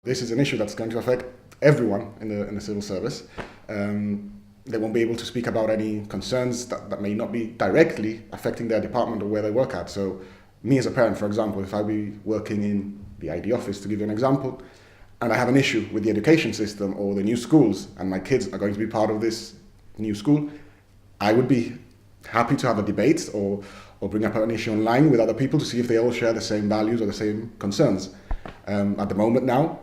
This is an issue that's going to affect everyone in the civil service. They won't be able to speak about any concerns that may not be directly affecting their department or where they work at. So me as a parent, for example, if I be working in the ID office, to give you an example, and I have an issue with the education system or the new schools, and my kids are going to be part of this new school, I would be happy to have a debate or bring up an issue online with other people to see if they all share the same values or the same concerns. At the moment now,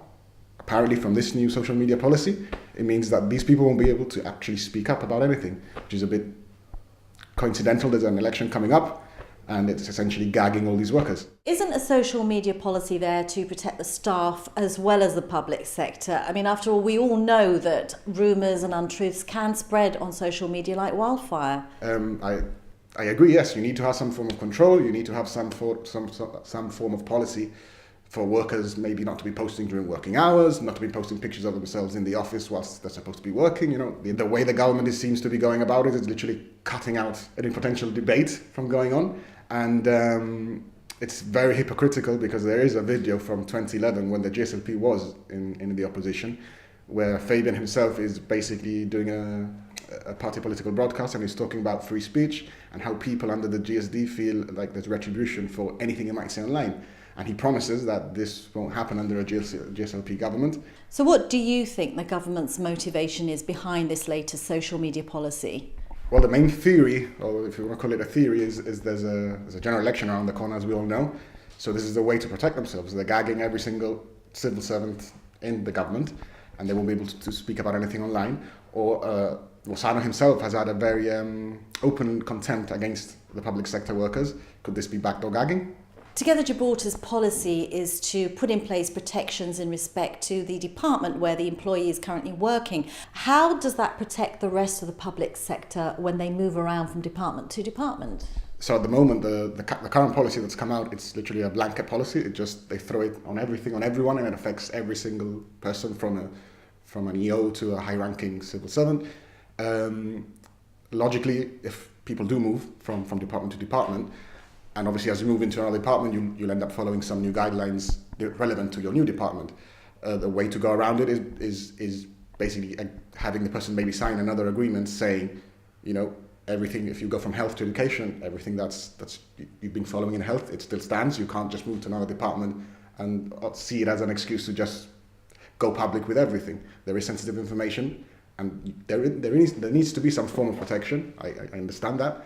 apparently from this new social media policy, it means that these people won't be able to actually speak up about anything, which is a bit coincidental. There's an election coming up, and it's essentially gagging all these workers. Isn't a social media policy there to protect the staff as well as the public sector? I mean, after all, we all know that rumours and untruths can spread on social media like wildfire. I agree, yes, you need to have some form of control, you need to have some form of policy for workers, maybe not to be posting during working hours, not to be posting pictures of themselves in the office whilst they're supposed to be working. You know, the way the government seems to be going about it is literally cutting out any potential debate from going on. And it's very hypocritical because there is a video from 2011 when the GSLP was in the opposition, where Fabian himself is basically doing a party political broadcast, and he's talking about free speech and how people under the GSD feel like there's retribution for anything you might say online. And he promises that this won't happen under a GSLP government. So what do you think the government's motivation is behind this latest social media policy? Well, the main theory, or if you want to call it a theory, is there's a general election around the corner, as we all know. So this is a way to protect themselves. They're gagging every single civil servant in the government, and they won't be able to speak about anything online. Or Sano himself has had a very open contempt against the public sector workers. Could this be backdoor gagging? Together Gibraltar's policy is to put in place protections in respect to the department where the employee is currently working. How does that protect the rest of the public sector when they move around from department to department? So at the moment, the current policy that's come out, it's literally a blanket policy. They throw it on everything, on everyone, and it affects every single person from an EO to a high-ranking civil servant. Logically, if people do move from department to department, and obviously as you move into another department, you'll end up following some new guidelines relevant to your new department. The way to go around it is basically having the person maybe sign another agreement saying, you know, everything, if you go from health to education, everything that's you've been following in health, it still stands. You can't just move to another department and see it as an excuse to just go public with everything. There is sensitive information, and there needs to be some form of protection. I understand that.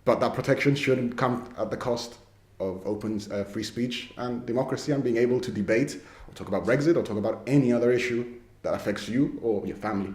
But that protection shouldn't come at the cost of open, free speech and democracy and being able to debate or talk about Brexit or talk about any other issue that affects you or your family.